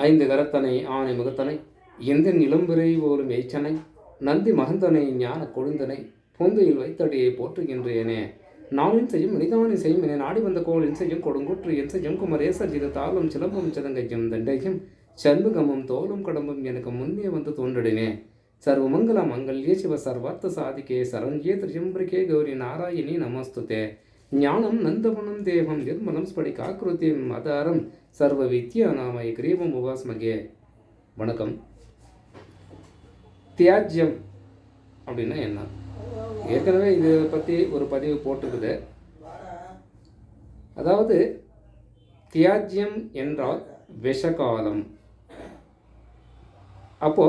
ஐந்து கரத்தனை ஆனை முகத்தனை எந்த நிலம்பிறை போலும் எய்ச்சனை நந்தி மகந்தனை ஞான கொழுந்தனை பொந்தையில் வைத்தடியை போற்றுகின்றேனே. நாளின் செய்யும் மனிதானி செய்யும் என நாடி வந்த கோளின் செய்யும் கொடுங்கூற்று என் செய்யும் குமரேசர் இது தாளும் சிலம்பும் சிதங்கையும் தண்டையும் சண்முகமும் தோளும் கடம்பும் எனக்கு முன்னே வந்து தோன்றினே. சர்வமங்கல மங்கல்யே சிவ சர்வார்த்த சாதிக்கே சரண்யே திரியம்பிரிகே கௌரி நாராயணி நமஸ்துதே. ஞானம் நந்தவனம் தேவம் நிர்மலம் ஸ்படிகாக்கிருத்தியம் மதாரம் சர்வ வித்யா நாமை கிரீவம் உபாஸ்மகே. வணக்கம். தியாஜ்யம் அப்படின்னா என்ன? ஏற்கனவே இதை பற்றி ஒரு பதிவு போட்டுக்குது. அதாவது தியாஜ்யம் என்றால் விஷகாலம். அப்போ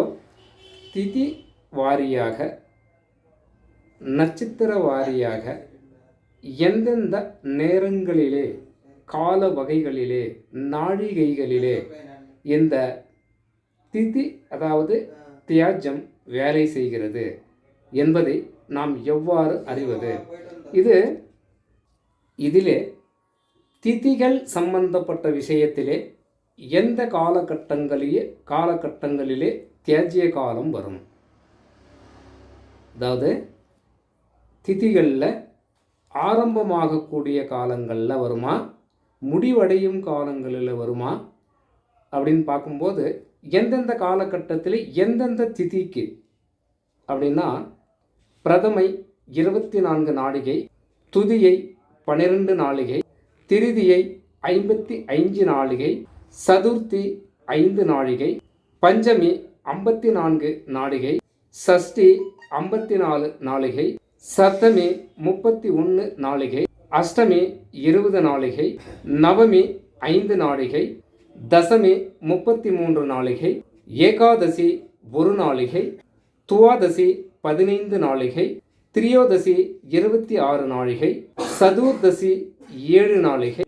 திதி வாரியாக நட்சத்திர வாரியாக எந்தெந்த நேரங்களிலே கால வகைகளிலே நாழிகைகளிலே இந்த திதி அதாவது தியாஜ்யம் வேலை செய்கிறது என்பதை நாம் எவ்வாறு அறிவது? இதிலே திதிகள் சம்பந்தப்பட்ட விஷயத்திலே எந்த காலகட்டங்களிலே தியாஜ்ய காலம் வரும்? அதாவது திதிகளில் ஆரம்பமாகக்கூடிய காலங்களில் வருமா, முடிவடையும் காலங்களில் வருமா அப்படின்னு பார்க்கும்போது எந்தெந்த காலகட்டத்தில் எந்தெந்த திதிக்கு அப்படின்னா, பிரதமை 24 நாழிகை, துதியை 12 நாழிகை, திருதியை 55 நாழிகை, சதுர்த்தி 5 நாழிகை, பஞ்சமி 54 நாழிகை, சஷ்டி 54 நாழிகை, சப்தமி 31 நாழிகை, அஷ்டமி 20 நாழிகை, நவமி 5 நாழிகை, தசமி 33 நாழிகை, ஏகாதசி 1 நாழிகை, துவாதசி 15 நாழிகை, திரியோதசி 26 நாழிகை, சதுர்தசி 7 நாழிகை,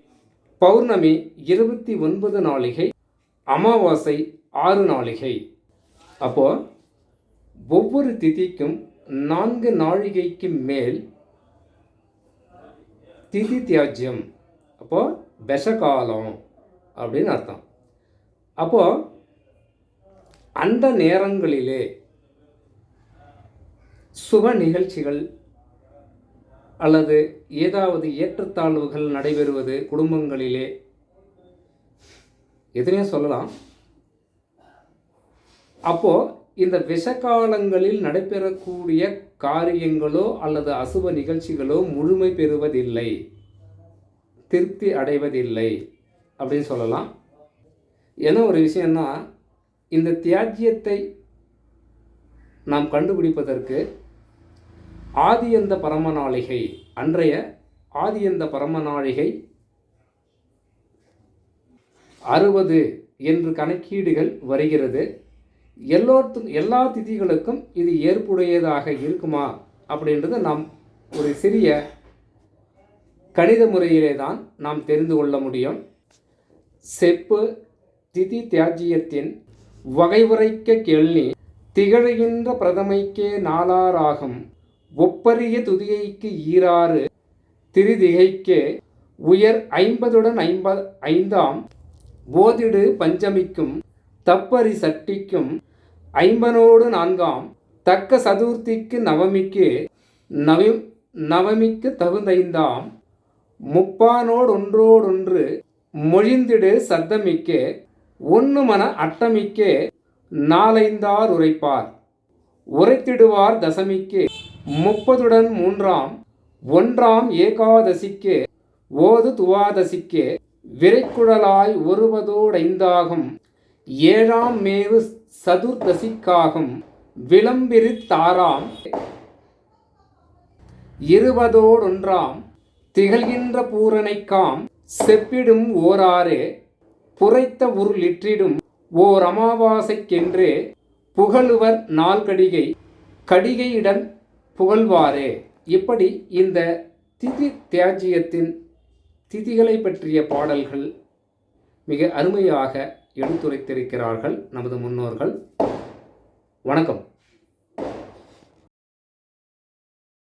பௌர்ணமி 29 நாழிகை, அமாவாசை 6 நாழிகை. அப்போ ஒவ்வொரு திதிக்கும் 4 நாழிகைக்கு மேல் திதி தியாஜ்யம், அப்போ விஷகாலம் அப்படின்னு அர்த்தம். அப்போ அந்த நேரங்களிலே சுப நிகழ்ச்சிகள் அல்லது ஏதாவது ஏற்றத்தாழ்வுகள் நடைபெறுவது குடும்பங்களிலே எதுனே சொல்லலாம். அப்போ இந்த விஷகாலங்களில் நடைபெறக்கூடிய காரியங்களோ அல்லது அசுப நிகழ்ச்சிகளோ முழுமை பெறுவதில்லை, திருப்தி அடைவதில்லை அப்படின்னு சொல்லலாம். ஏன்னா ஒரு விஷயம்னா, இந்த தியாஜ்யத்தை நாம் கண்டுபிடிப்பதற்கு ஆதியந்த பரமநாளிகை, அன்றைய ஆதியந்த பரமநாளிகை 60 என்று கணக்கீடுகள் வருகிறது. எல்லா திதிகளுக்கும் இது ஏற்புடையதாக இருக்குமா அப்படின்றது நாம் ஒரு சிறிய கணித முறையிலே தான் நாம் தெரிந்து கொள்ள முடியும். செப்பு திதி தியாஜ்யத்தின் வகைவுரைக்க கேள்வி திகழ்கின்ற பிரதமைக்கே 4 ஒப்பரிய துதியைக்கு 6 திருதிகைக்கே உயர் 50 5 போதிடு பஞ்சமிக்கும் தப்பரி சட்டிக்கும் 54 தக்க சதுர்த்திக்கு நவமிக்கு தகுந்த 30 மொழிந்திடு சத்தமிக்கே 1 மன அட்டமிக்கே 4 உரைப்பார். உரைத்திடுவார் தசமிக்கு 30 1 ஏகாதசிக்கு ஓது துவாதசிக்கு விரைக்குழலாய் 1 5 மேவு சதுர்தசிக்காகும் விளம்பிரித்தாராம் 21 திகழ்கின்ற பூரணைக்காம் செப்பிடும் ஓராறு புரைத்த உருளிற்றிடும் ஓர் அமாவாசைக்கென்றே புகழுவர் 4 கடிகையுடன் புகழ்வாரே. இப்படி இந்த திதி தியாஜ்யத்தின் திதிகளை பற்றிய பாடல்கள் மிக அருமையாக எடுத்துரைத்திருக்கிறார்கள் நமது முன்னோர்கள். வணக்கம்.